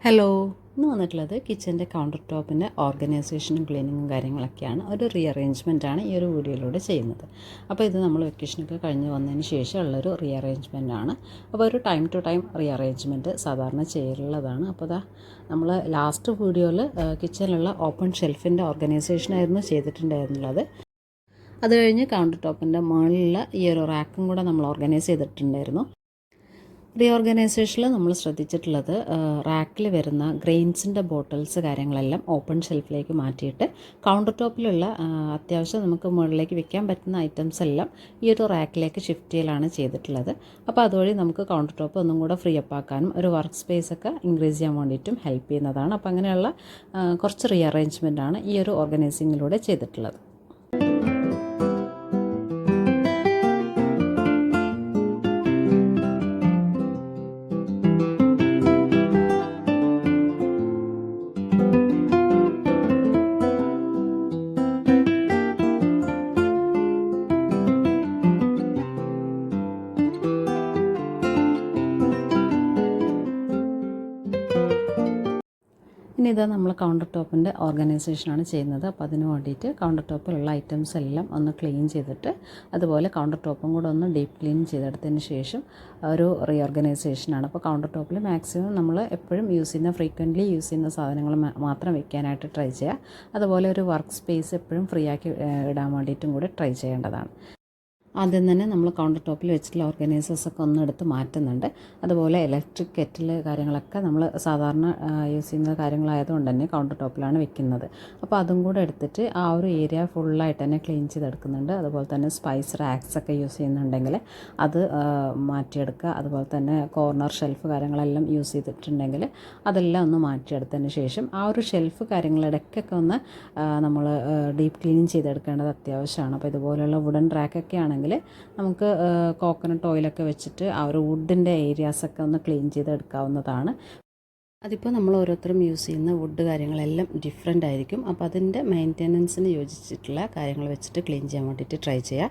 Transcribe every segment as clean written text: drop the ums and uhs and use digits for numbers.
Hello, ഇന്ന് വന്നിട്ടുള്ളത് കിച്ചൻ്റെ കൗണ്ടർ ടോപ്പിൻ്റെ ഓർഗനൈസേഷനും ക്ലീനിങ്ങും കാര്യങ്ങളൊക്കെയാണ്. ഒരു റീഅറേഞ്ച്മെൻറ്റാണ് ഈ ഒരു വീഡിയോയിലൂടെ ചെയ്യുന്നത്. അപ്പോൾ ഇത് നമ്മൾ വെക്കേഷനൊക്കെ കഴിഞ്ഞ് വന്നതിന് ശേഷമുള്ളൊരു റീഅറേഞ്ച്മെൻറ്റാണ്. അപ്പോൾ ഒരു ടൈം ടു ടൈം റീഅറേഞ്ച്മെൻറ്റ് സാധാരണ ചെയ്യാറുള്ളതാണ്. അപ്പോൾ നമ്മൾ ലാസ്റ്റ് വീഡിയോയിൽ കിച്ചണിലുള്ള ഓപ്പൺ ഷെൽഫിൻ്റെ ഓർഗനൈസേഷനായിരുന്നു ചെയ്തിട്ടുണ്ടായിരുന്നുള്ളത്. അത് കഴിഞ്ഞ് കൗണ്ടർ ടോപ്പിൻ്റെ മുകളിലുള്ള ഈ ഒരു റാക്കും കൂടെ നമ്മൾ ഓർഗനൈസ് ചെയ്തിട്ടുണ്ടായിരുന്നു. റീഓർഗനൈസേഷനിൽ നമ്മൾ ശ്രദ്ധിച്ചിട്ടുള്ളത് റാക്കിൽ വരുന്ന ഗ്രെയിൻസിൻ്റെ ബോട്ടിൽസ് കാര്യങ്ങളെല്ലാം ഓപ്പൺ ഷെൽഫിലേക്ക് മാറ്റിയിട്ട് കൗണ്ടർ ടോപ്പിലുള്ള അത്യാവശ്യം നമുക്ക് മുകളിലേക്ക് വെക്കാൻ പറ്റുന്ന ഐറ്റംസ് എല്ലാം ഈ ഒരു റാക്കിലേക്ക് ഷിഫ്റ്റ് ചെയ്യലാണ് ചെയ്തിട്ടുള്ളത്. അപ്പോൾ അതുവഴി നമുക്ക് കൗണ്ടർ ടോപ്പ് ഒന്നും കൂടെ ഫ്രീ അപ്പ് ആക്കാനും ഒരു വർക്ക് സ്പേസ് ഒക്കെ ഇൻക്രീസ് ചെയ്യാൻ വേണ്ടിയിട്ടും ഹെൽപ്പ് ചെയ്യുന്നതാണ്. അപ്പോൾ അങ്ങനെയുള്ള കുറച്ച് റീഅറേഞ്ച്മെൻറ്റാണ് ഈ ഒരു ഓർഗനൈസിങ്ങിലൂടെ ചെയ്തിട്ടുള്ളത്. ഇനി ഇതാ നമ്മൾ കൗണ്ടർ ടോപ്പിൻ്റെ ഓർഗനൈസേഷനാണ് ചെയ്യുന്നത്. അപ്പോൾ അതിന് വേണ്ടിയിട്ട് കൗണ്ടർ ടോപ്പിലുള്ള ഐറ്റംസ് എല്ലാം ഒന്ന് ക്ലീൻ ചെയ്തിട്ട് അതുപോലെ കൗണ്ടർ ടോപ്പും കൂടെ ഒന്ന് ഡീപ്പ് ക്ലീൻ ചെയ്തെടുത്തതിന് ശേഷം ഒരു റീഓർഗനൈസേഷനാണ്. അപ്പോൾ കൗണ്ടർ ടോപ്പിൽ മാക്സിമം നമ്മൾ എപ്പോഴും ഫ്രീക്വൻ്റ്ലി യൂസ് ചെയ്യുന്ന സാധനങ്ങൾ മാത്രം വെക്കാനായിട്ട് ട്രൈ ചെയ്യുക. അതുപോലെ ഒരു വർക്ക് സ്പേസ് എപ്പോഴും ഫ്രീ ആക്കി ഇടാൻ വേണ്ടിയിട്ടും കൂടെ ട്രൈ ചെയ്യേണ്ടതാണ്. ആദ്യം തന്നെ നമ്മൾ കൗണ്ടർ ടോപ്പിൽ വെച്ചിട്ടുള്ള ഓർഗനൈസേഴ്സൊക്കെ ഒന്ന് എടുത്ത് മാറ്റുന്നുണ്ട്. അതുപോലെ ഇലക്ട്രിക് കെറ്റിൽ കാര്യങ്ങളൊക്കെ നമ്മൾ സാധാരണ യൂസ് ചെയ്യുന്ന കാര്യങ്ങളായതുകൊണ്ട് തന്നെ കൗണ്ടർ ടോപ്പിലാണ് വെക്കുന്നത്. അപ്പോൾ അതും കൂടെ എടുത്തിട്ട് ആ ഒരു ഏരിയ ഫുള്ളായിട്ട് തന്നെ ക്ലീൻ ചെയ്തെടുക്കുന്നുണ്ട്. അതുപോലെ തന്നെ സ്പൈസ് റാക്സ് ഒക്കെ യൂസ് ചെയ്യുന്നുണ്ടെങ്കിൽ അത് മാറ്റിയെടുക്കുക. അതുപോലെ തന്നെ കോർണർ ഷെൽഫ് കാര്യങ്ങളെല്ലാം യൂസ് ചെയ്തിട്ടുണ്ടെങ്കിൽ അതെല്ലാം ഒന്ന് മാറ്റിയെടുത്തതിന് ശേഷം ആ ഒരു ഷെൽഫ് കാര്യങ്ങളിടയ്ക്കൊക്കെ ഒന്ന് നമ്മൾ ഡീപ്പ് ക്ലീൻ ചെയ്തെടുക്കേണ്ടത് അത്യാവശ്യമാണ്. അപ്പോൾ ഇതുപോലെയുള്ള വുഡൻ റാക്കൊക്കെ ആണെങ്കിൽ നമുക്ക് കോക്കനട്ട് ഓയിലൊക്കെ വെച്ചിട്ട് ആ ഒരു വുഡിൻ്റെ ഏരിയാസൊക്കെ ഒന്ന് ക്ലീൻ ചെയ്തെടുക്കാവുന്നതാണ്. അതിപ്പോൾ നമ്മൾ ഓരോരുത്തരും യൂസ് ചെയ്യുന്ന വുഡ് കാര്യങ്ങളെല്ലാം ഡിഫറെൻ്റ് ആയിരിക്കും. അപ്പോൾ അതിൻ്റെ മെയിൻ്റെനൻസിന് യോജിച്ചിട്ടുള്ള കാര്യങ്ങൾ വെച്ചിട്ട് ക്ലീൻ ചെയ്യാൻ വേണ്ടിയിട്ട് ട്രൈ ചെയ്യുക.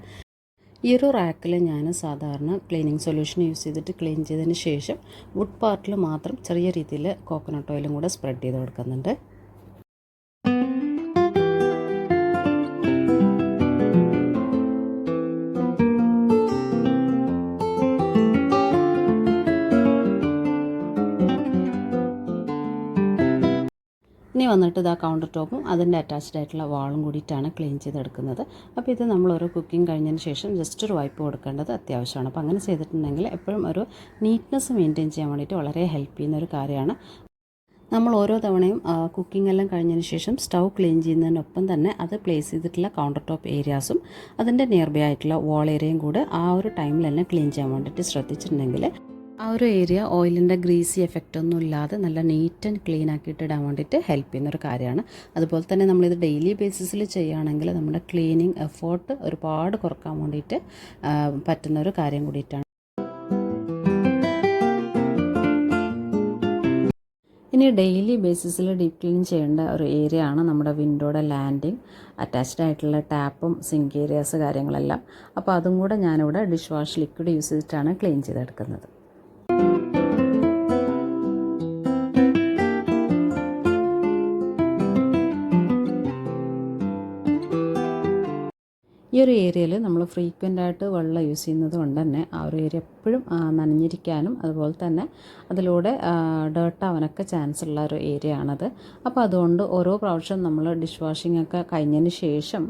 ഈ ഒരു റാക്കിൽ ഞാൻ സാധാരണ ക്ലീനിങ് സൊല്യൂഷൻ യൂസ് ചെയ്തിട്ട് ക്ലീൻ ചെയ്തതിന് ശേഷം വുഡ് പാർട്ടിൽ മാത്രം ചെറിയ രീതിയിൽ കോക്കനട്ട് ഓയിലും കൂടെ സ്പ്രെഡ് ചെയ്ത് കൊടുക്കുന്നുണ്ട്. ഇനി വന്നിട്ട് ഇതാ കൗണ്ടർ ടോപ്പും അതിൻ്റെ അറ്റാച്ച്ഡ് ആയിട്ടുള്ള വാളും കൂടിയിട്ടാണ് ക്ലീൻ ചെയ്തെടുക്കുന്നത്. അപ്പോൾ ഇത് നമ്മൾ ഓരോ കുക്കിംഗ് കഴിഞ്ഞതിന് ശേഷം ജസ്റ്റ് ഒരു വൈപ്പ് കൊടുക്കേണ്ടത് അത്യാവശ്യമാണ്. അപ്പോൾ അങ്ങനെ ചെയ്തിട്ടുണ്ടെങ്കിൽ എപ്പോഴും ഒരു നീറ്റ്നെസ് മെയിൻറ്റെയിൻ ചെയ്യാൻ വേണ്ടിയിട്ട് വളരെ ഹെൽപ്പ് ചെയ്യുന്ന ഒരു കാര്യമാണ്. നമ്മൾ ഓരോ തവണയും കുക്കിംഗ് എല്ലാം കഴിഞ്ഞതിന് ശേഷം സ്റ്റൗ ക്ലീൻ ചെയ്യുന്നതിനൊപ്പം തന്നെ അത് പ്ലേസ് ചെയ്തിട്ടുള്ള കൗണ്ടർ ടോപ്പ് ഏരിയാസും അതിൻ്റെ നിയർ ബൈ ആയിട്ടുള്ള വാൾ ഏരിയയും കൂടെ ആ ഒരു ടൈമിൽ തന്നെ ക്ലീൻ ചെയ്യാൻ വേണ്ടിയിട്ട് ശ്രദ്ധിച്ചിട്ടുണ്ടെങ്കിൽ ആ ഒരു ഏരിയ ഓയിലിൻ്റെ ഗ്രീസി എഫക്റ്റ് ഒന്നും ഇല്ലാതെ നല്ല നീറ്റ് ആൻഡ് ക്ലീൻ ആക്കിയിട്ട് ഇടാൻ വേണ്ടിയിട്ട് ഹെൽപ്പ് ചെയ്യുന്നൊരു കാര്യമാണ്. അതുപോലെ തന്നെ നമ്മളിത് ഡെയിലി ബേസിസിൽ ചെയ്യുകയാണെങ്കിൽ നമ്മുടെ ക്ലീനിങ് എഫേർട്ട് ഒരുപാട് കുറക്കാൻ വേണ്ടിയിട്ട് പറ്റുന്നൊരു കാര്യം കൂടിയിട്ടാണ്. ഇനി ഡെയിലി ബേസിസിൽ ഡീപ്പ് ക്ലീൻ ചെയ്യേണ്ട ഒരു ഏരിയ ആണ് നമ്മുടെ വിൻഡോയുടെ ലാൻഡിങ്, അറ്റാച്ച്ഡ് ആയിട്ടുള്ള ടാപ്പും സിങ്ക് ഏരിയാസ് കാര്യങ്ങളെല്ലാം. അപ്പോൾ അതും കൂടെ ഞാനിവിടെ ഡിഷ് വാഷ് ലിക്വിഡ് യൂസ് ചെയ്തിട്ടാണ് ക്ലീൻ ചെയ്തെടുക്കുന്നത്. ഈ ഒരു ഏരിയയിൽ നമ്മൾ ഫ്രീക്വൻ്റായിട്ട് വെള്ളം യൂസ് ചെയ്യുന്നത് കൊണ്ട് തന്നെ ആ ഒരു ഏരിയ എപ്പോഴും നനഞ്ഞിരിക്കാനും അതുപോലെ തന്നെ അതിലൂടെ ഡേർട്ട് ആവാനൊക്കെ ചാൻസ് ഉള്ള ഒരു ഏരിയ ആണത്. അപ്പോൾ അതുകൊണ്ട് ഓരോ പ്രാവശ്യം നമ്മൾ ഡിഷ് വാഷിംഗ് ഒക്കെ കഴിഞ്ഞതിന് ശേഷം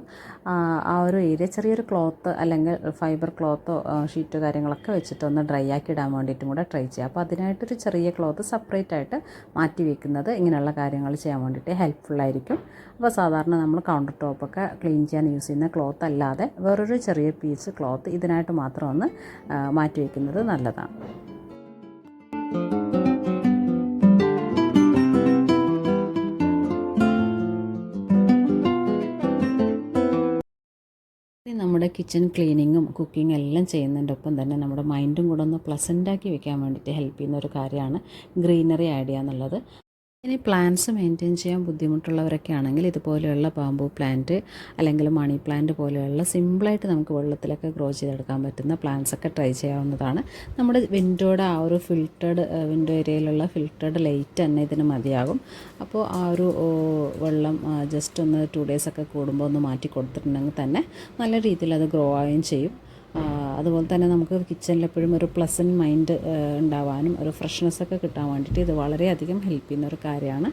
ആ ഒരു ഏരിയ ചെറിയൊരു ക്ലോത്ത് അല്ലെങ്കിൽ ഫൈബർ ക്ലോത്തോ ഷീറ്റോ കാര്യങ്ങളൊക്കെ വെച്ചിട്ടൊന്ന് ഡ്രൈ ആക്കി ഇടാൻ വേണ്ടിയിട്ടും കൂടെ ട്രൈ ചെയ്യുക. അപ്പോൾ അതിനായിട്ടൊരു ചെറിയ ക്ലോത്ത് സെപ്പറേറ്റ് ആയിട്ട് മാറ്റി വെക്കുന്നത് ഇങ്ങനെയുള്ള കാര്യങ്ങൾ ചെയ്യാൻ വേണ്ടിയിട്ട് ഹെൽപ്ഫുള്ളായിരിക്കും. അപ്പോൾ സാധാരണ നമ്മൾ കൗണ്ടർ ടോപ്പൊക്കെ ക്ലീൻ ചെയ്യാൻ യൂസ് ചെയ്യുന്ന ക്ലോത്ത് അല്ലാതെ വേറൊരു ചെറിയ പീസ് ക്ലോത്ത് ഇതിനായിട്ട് മാത്രം ഒന്ന് മാറ്റി വയ്ക്കുന്നത് നല്ലതാണ്. നമ്മുടെ കിച്ചൺ ക്ലീനിങ്ങും കുക്കിങ്ങും എല്ലാം ചെയ്യുന്നതിൻ്റെ ഒപ്പം തന്നെ നമ്മുടെ മൈൻഡും കൂടെ ഒന്ന് പ്ലസൻ്റാക്കി വെക്കാൻ വേണ്ടിയിട്ട് ഹെൽപ്പ് ചെയ്യുന്ന ഒരു കാര്യമാണ് ഗ്രീനറി ആഡ് ചെയ്യുക എന്നുള്ളത്. ഇനി പ്ലാന്റ്സ് മെയിൻറ്റെയിൻ ചെയ്യാൻ ബുദ്ധിമുട്ടുള്ളവരൊക്കെ ആണെങ്കിൽ ഇതുപോലെയുള്ള ബാംബൂ പ്ലാന്റ് അല്ലെങ്കിൽ മണി പ്ലാന്റ് പോലെയുള്ള സിമ്പിളായിട്ട് നമുക്ക് വെള്ളത്തിലൊക്കെ ഗ്രോ ചെയ്തെടുക്കാൻ പറ്റുന്ന പ്ലാന്റ്സ് ഒക്കെ ട്രൈ ചെയ്യാവുന്നതാണ്. നമ്മുടെ വിൻഡോയുടെ ആ ഒരു ഫിൽറ്റേഡ് വിൻഡോ ഏരിയയിലുള്ള ഫിൽറ്റേഡ് ലൈറ്റ് തന്നെ ഇതിന് മതിയാകും. അപ്പോൾ ആ ഒരു വെള്ളം ജസ്റ്റ് ഒന്ന് 2 days ഒക്കെ കൂടുമ്പോൾ ഒന്ന് മാറ്റി കൊടുത്തിട്ടുണ്ടെങ്കിൽ തന്നെ നല്ല രീതിയിൽ അത് ഗ്രോ ആവുകയും ചെയ്യും. അതുപോലെ തന്നെ നമുക്ക് കിച്ചണിൽ എപ്പോഴും ഒരു പ്ലസൻറ്റ് മൈൻഡ് ഉണ്ടാവാനും ഒരു ഫ്രഷ്നെസ് ഒക്കെ കിട്ടാൻ വേണ്ടിയിട്ട് ഇത് വളരെയധികം ഹെൽപ്പ് ചെയ്യുന്ന ഒരു കാര്യമാണ്.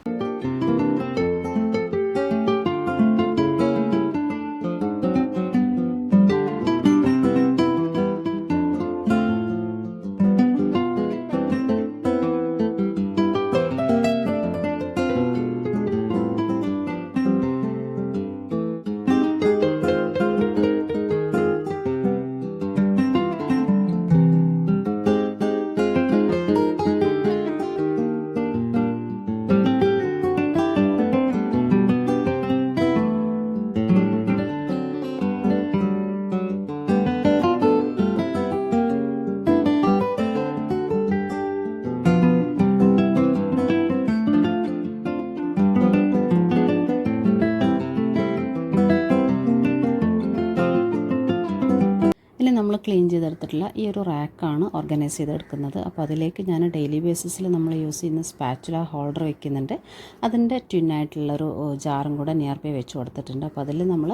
ഇനി നമ്മൾ ക്ലീൻ ചെയ്തെടുത്തിട്ടുള്ള ഈ ഒരു റാക്കാണ് ഓർഗനൈസ് ചെയ്തെടുക്കുന്നത്. അപ്പോൾ അതിലേക്ക് ഞാൻ ഡെയിലി ബേസിസിൽ നമ്മൾ യൂസ് ചെയ്യുന്ന സ്പാച്ചുല ഹോൾഡർ വെക്കുന്നുണ്ട്. അതിൻ്റെ ട്വിന്നായിട്ടുള്ളൊരു ജാറും കൂടെ നിയർ ബൈ വെച്ച് കൊടുത്തിട്ടുണ്ട്. അപ്പോൾ അതിൽ നമ്മൾ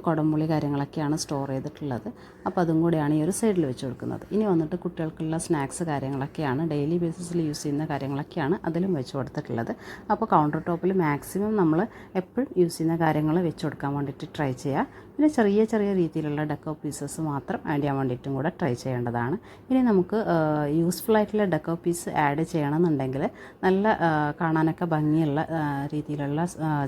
കുടംപുളി കാര്യങ്ങളൊക്കെയാണ് സ്റ്റോർ ചെയ്തിട്ടുള്ളത്. അപ്പോൾ അതും കൂടെയാണ് ഈ ഒരു സൈഡിൽ വെച്ച് കൊടുക്കുന്നത്. ഇനി വന്നിട്ട് കുട്ടികൾക്കുള്ള സ്നാക്സ് കാര്യങ്ങളൊക്കെയാണ് ഡെയിലി ബേസിസിൽ യൂസ് ചെയ്യുന്ന കാര്യങ്ങളൊക്കെയാണ് അതിലും വെച്ച് കൊടുത്തിട്ടുള്ളത്. അപ്പോൾ കൗണ്ടർ ടോപ്പിൽ മാക്സിമം നമ്മൾ എപ്പോഴും യൂസ് ചെയ്യുന്ന കാര്യങ്ങൾ വെച്ച് കൊടുക്കാൻ വേണ്ടിയിട്ട് ട്രൈ ചെയ്യുക. പിന്നെ ചെറിയ ചെറിയ രീതിയിലുള്ള ഡെക്കോ പീസസ് മാത്രം ആഡ് ചെയ്യാൻ വേണ്ടിയിട്ടും കൂടെ ട്രൈ ചെയ്യേണ്ടതാണ്. ഇനി നമുക്ക് യൂസ്ഫുൾ ആയിട്ടുള്ള ഡെക്കോ പീസ് ആഡ് ചെയ്യണമെന്നുണ്ടെങ്കിൽ നല്ല കാണാനൊക്കെ ഭംഗിയുള്ള രീതിയിലുള്ള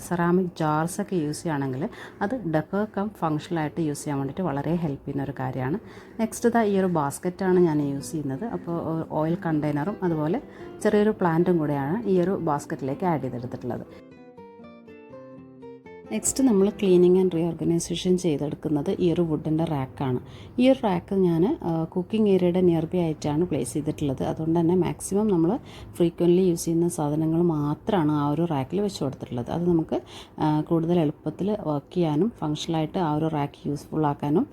സെറാമിക് ജാർസൊക്കെ യൂസ് ചെയ്യുകയാണെങ്കിൽ അത് ഡെക്കോ ഫങ്ഷണലായിട്ട് യൂസ് ചെയ്യാൻ വേണ്ടിയിട്ട് വളരെ ഹെൽപ്പ് ചെയ്യുന്ന ഒരു കാര്യമാണ്. നെക്സ്റ്റ് ഈ ഒരു ബാസ്ക്കറ്റാണ് ഞാൻ യൂസ് ചെയ്യുന്നത്. അപ്പോൾ ഓയിൽ കണ്ടെയ്നറും അതുപോലെ ചെറിയൊരു പ്ലാന്റും കൂടെയാണ് ഈ ഒരു ബാസ്ക്കറ്റിലേക്ക് ആഡ് ചെയ്തെടുത്തിട്ടുള്ളത്. നെക്സ്റ്റ് നമ്മൾ ക്ലീനിങ് ആൻഡ് റീഓർഗനൈസേഷൻ ചെയ്തെടുക്കുന്നത് ഈ ഒരു വുഡിൻ്റെ റാക്കാണ്. ഈ ഒരു റാക്ക് ഞാൻ കുക്കിംഗ് ഏരിയയുടെ നിയർ ബൈ ആയിട്ടാണ് പ്ലേസ് ചെയ്തിട്ടുള്ളത്. അതുകൊണ്ട് തന്നെ മാക്സിമം നമ്മൾ ഫ്രീക്വൻ്റ്ലി യൂസ് ചെയ്യുന്ന സാധനങ്ങൾ മാത്രമാണ് ആ ഒരു റാക്കിൽ വെച്ച് കൊടുത്തിട്ടുള്ളത്. അത് നമുക്ക് കൂടുതൽ എളുപ്പത്തിൽ വർക്ക് ചെയ്യാനും ഫങ്ഷണലായിട്ട് ആ ഒരു റാക്ക് യൂസ്ഫുൾ ആക്കാനും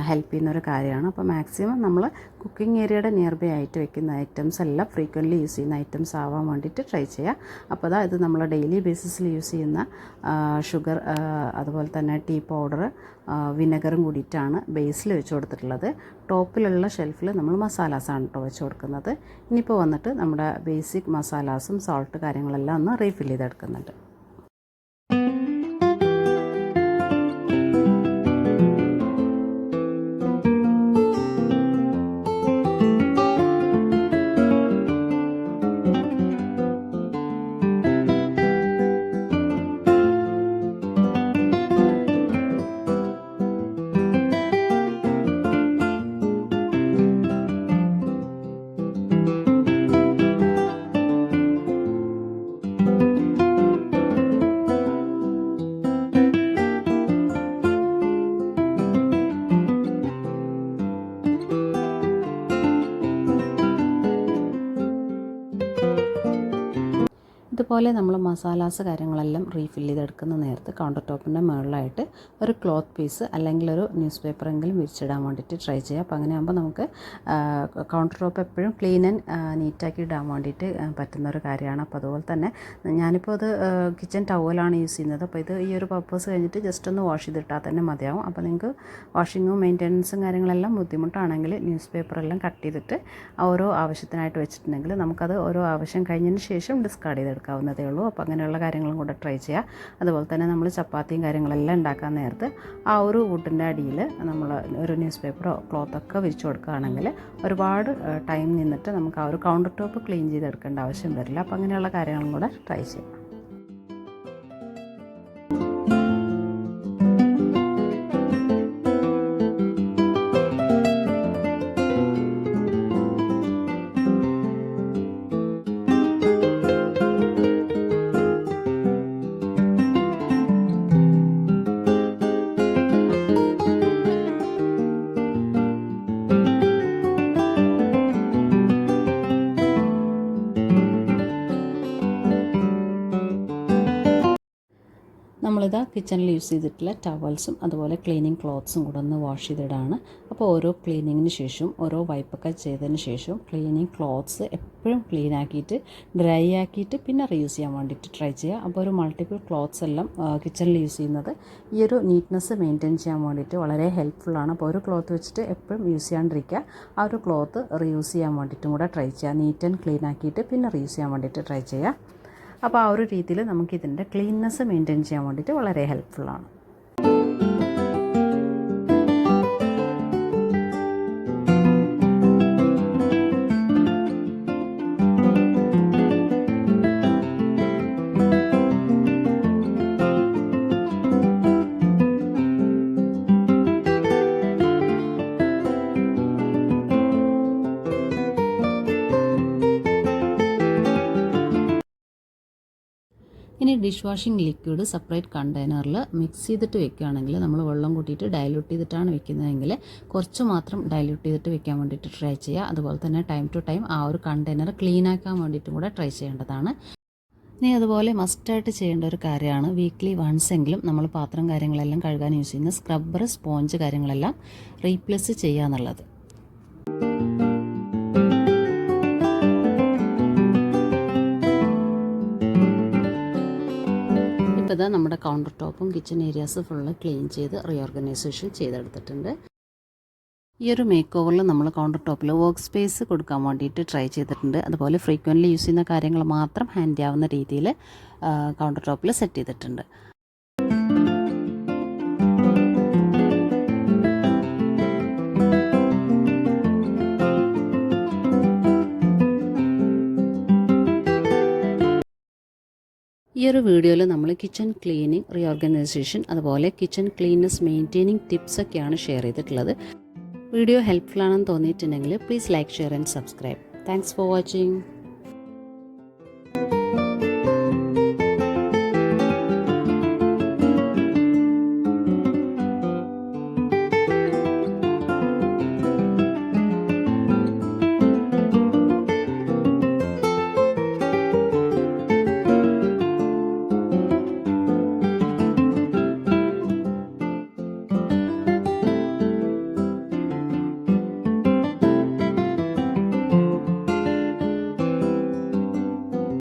ഹെൽപ്പ് ചെയ്യുന്ന ഒരു കാര്യമാണ്. അപ്പോൾ മാക്സിമം നമ്മൾ കുക്കിംഗ് ഏരിയയുടെ നിയർ ബൈ ആയിട്ട് വെക്കുന്ന ഐറ്റംസ് എല്ലാം ഫ്രീക്വൻ്റ്ലി യൂസ് ചെയ്യുന്ന ഐറ്റംസ് ആവാൻ വേണ്ടിയിട്ട് ട്രൈ ചെയ്യുക. അപ്പോൾ ഇത് നമ്മൾ ഡെയിലി ബേസിസിൽ യൂസ് ചെയ്യുന്ന ഷുഗർ അതുപോലെ തന്നെ ടീ പൗഡർ വിനെഗറും കൂടിയിട്ടാണ് ബേസിൽ വെച്ച് കൊടുത്തിട്ടുള്ളത്. ടോപ്പിലുള്ള ഷെൽഫിൽ നമ്മൾ മസാലാസാണ് കേട്ടോ വെച്ച് കൊടുക്കുന്നത്. ഇനിയിപ്പോൾ വന്നിട്ട് നമ്മുടെ ബേസിക് മസാലാസും സോൾട്ട് കാര്യങ്ങളെല്ലാം ഒന്ന് റീഫിൽ ചെയ്തെടുക്കുന്നുണ്ട്. ഇതുപോലെ നമ്മൾ മസാലാസ് കാര്യങ്ങളെല്ലാം റീഫിൽ ചെയ്തെടുക്കുന്ന നേരത്ത് കൗണ്ടർ ടോപ്പിൻ്റെ മുകളിലായിട്ട് ഒരു ക്ലോത്ത് പീസ് അല്ലെങ്കിൽ ഒരു ന്യൂസ് പേപ്പറെങ്കിലും വിരിച്ചിടാൻ വേണ്ടിയിട്ട് ട്രൈ ചെയ്യുക. അപ്പോൾ അങ്ങനെ ആകുമ്പോൾ നമുക്ക് കൗണ്ടർ ടോപ്പ് എപ്പോഴും ക്ലീൻ ആൻഡ് നീറ്റാക്കി ഇടാൻ വേണ്ടിയിട്ട് പറ്റുന്ന ഒരു കാര്യമാണ്. അപ്പോൾ അതുപോലെ തന്നെ ഞാനിപ്പോൾ അത് കിച്ചൺ ടവലാണ് യൂസ് ചെയ്യുന്നത്. അപ്പോൾ ഇത് ഈ ഒരു പർപ്പസ് കഴിഞ്ഞിട്ട് ജസ്റ്റ് ഒന്ന് വാഷ് ചെയ്തിട്ടാൽ തന്നെ മതിയാവും. അപ്പോൾ നിങ്ങൾക്ക് വാഷിങ്ങും മെയിൻ്റനൻസും കാര്യങ്ങളെല്ലാം ബുദ്ധിമുട്ടാണെങ്കിൽ ന്യൂസ് പേപ്പറെല്ലാം കട്ട് ചെയ്തിട്ട് ഓരോ ആവശ്യത്തിനായിട്ട് വെച്ചിട്ടുണ്ടെങ്കിൽ നമുക്കത് ഓരോ ആവശ്യം കഴിഞ്ഞതിന് ശേഷം ഡിസ്കാർഡ് ചെയ്തെടുക്കാവുന്നതേ ഉള്ളൂ. അപ്പോൾ അങ്ങനെയുള്ള കാര്യങ്ങളും കൂടെ ട്രൈ ചെയ്യുക. അതുപോലെ തന്നെ നമ്മൾ ചപ്പാത്തിയും കാര്യങ്ങളെല്ലാം ഉണ്ടാക്കാൻ നേരത്ത് ആ ഒരു വുഡിൻ്റെ അടിയിൽ നമ്മൾ ഒരു ന്യൂസ് പേപ്പറോ ക്ലോത്തൊക്കെ വിരിച്ചു കൊടുക്കുകയാണെങ്കിൽ ഒരുപാട് ടൈം നിന്നിട്ട് നമുക്ക് ആ ഒരു കൗണ്ടർ ടോപ്പ് ക്ലീൻ ചെയ്തെടുക്കേണ്ട ആവശ്യം വരില്ല. അപ്പോൾ അങ്ങനെയുള്ള കാര്യങ്ങളും കൂടെ ട്രൈ ചെയ്യാം. നമ്മളിതാ കിച്ചണിൽ യൂസ് ചെയ്തിട്ടുള്ള ടവൽസും അതുപോലെ ക്ലീനിങ് ക്ലോത്ത്സും കൂടെ ഒന്ന് വാഷ് ചെയ്തിടാണ്. അപ്പോൾ ഓരോ ക്ലീനിങ്ങിന് ശേഷം ഓരോ വൈപ്പൊക്കെ ചെയ്തതിന് ശേഷം ക്ലീനിങ് ക്ലോത്ത്സ് എപ്പോഴും ക്ലീൻ ആക്കിയിട്ട് ഡ്രൈ ആക്കിയിട്ട് പിന്നെ റീയൂസ് ചെയ്യാൻ വേണ്ടിയിട്ട് ട്രൈ ചെയ്യുക. അപ്പോൾ ഒരു മൾട്ടിപ്പിൾ ക്ലോത്ത്സ് എല്ലാം കിച്ചണിൽ യൂസ് ചെയ്യുന്നത് ഈ ഒരു നീറ്റ്നെസ് മെയിൻറ്റെയിൻ ചെയ്യാൻ വേണ്ടിയിട്ട് വളരെ ഹെൽപ്ഫുള്ളാണ്. അപ്പോൾ ഒരു ക്ലോത്ത് വെച്ചിട്ട് എപ്പോഴും യൂസ് ചെയ്യാണ്ടിരിക്കുക, ആ ഒരു ക്ലോത്ത് റീയൂസ് ചെയ്യാൻ വേണ്ടിയിട്ടും കൂടെ ട്രൈ ചെയ്യുക. നീറ്റ് ആൻഡ് ക്ലീൻ ആക്കിയിട്ട് പിന്നെ റീയൂസ് ചെയ്യാൻ വേണ്ടിയിട്ട് ട്രൈ ചെയ്യുക. അപ്പോൾ ആ ഒരു രീതിയിൽ നമുക്കിതിൻ്റെ ക്ലീൻനെസ് മെയിൻറ്റെയിൻ ചെയ്യാൻ വേണ്ടിയിട്ട് വളരെ ഹെൽപ്ഫുള്ളാണ്. ഇനി ഡിഷ് വാഷിംഗ് ലിക്വിഡ് സെപ്പറേറ്റ് കണ്ടെയ്നറിൽ മിക്സ് ചെയ്തിട്ട് വെക്കുകയാണെങ്കിൽ നമ്മൾ വെള്ളം കൂട്ടിയിട്ട് ഡൈല്യൂട്ട് ചെയ്തിട്ടാണ് വെക്കുന്നതെങ്കിൽ കുറച്ച് മാത്രം ഡൈല്യൂട്ട് ചെയ്തിട്ട് വെക്കാൻ വേണ്ടിയിട്ട് ട്രൈ ചെയ്യുക. അതുപോലെ തന്നെ ടൈം ടു ടൈം ആ ഒരു കണ്ടെയ്നർ ക്ലീൻ ആക്കാൻ വേണ്ടിയിട്ടും കൂടെ ട്രൈ ചെയ്യേണ്ടതാണ്. ഇനി അതുപോലെ മസ്റ്റായിട്ട് ചെയ്യേണ്ട ഒരു കാര്യമാണ് വീക്ക്ലി വൺസ് എങ്കിലും നമ്മൾ പാത്രം കാര്യങ്ങളെല്ലാം കഴുകാൻ യൂസ് ചെയ്യുന്ന സ്ക്രബ്ബർ, സ്പോഞ്ച് കാര്യങ്ങളെല്ലാം റീപ്ലേസ് ചെയ്യുക എന്നുള്ളത്. ഇപ്പോൾ ഇതാ നമ്മുടെ കൗണ്ടർ ടോപ്പും കിച്ചൺ ഏരിയാസ് ഫുള്ള് ക്ലീൻ ചെയ്ത് റീഓർഗനൈസേഷൻ ചെയ്തെടുത്തിട്ടുണ്ട്. ഈ ഒരു മേക്ക് ഓവറിൽ നമ്മൾ കൗണ്ടർ ടോപ്പിൽ വർക്ക് സ്പേസ് കൊടുക്കാൻ വേണ്ടിയിട്ട് ട്രൈ ചെയ്തിട്ടുണ്ട്. അതുപോലെ ഫ്രീക്വൻ്റ്ലി യൂസ് ചെയ്യുന്ന കാര്യങ്ങൾ മാത്രം ഹാൻഡ് ചെയ്യാവുന്ന രീതിയിൽ കൗണ്ടർ ടോപ്പിൽ സെറ്റ് ചെയ്തിട്ടുണ്ട്. ഈ ഒരു വീഡിയോയിൽ നമ്മൾ കിച്ചൺ ക്ലീനിങ്, റീഓർഗനൈസേഷൻ, അതുപോലെ കിച്ചൺ ക്ലീൻനെസ് മെയിൻറ്റെയിനിങ് ടിപ്സൊക്കെയാണ് ഷെയർ ചെയ്തിട്ടുള്ളത്. വീഡിയോ ഹെൽപ്ഫുൾ ആണെന്ന് തോന്നിയിട്ടുണ്ടെങ്കിൽ please like, share and subscribe. Thanks for watching.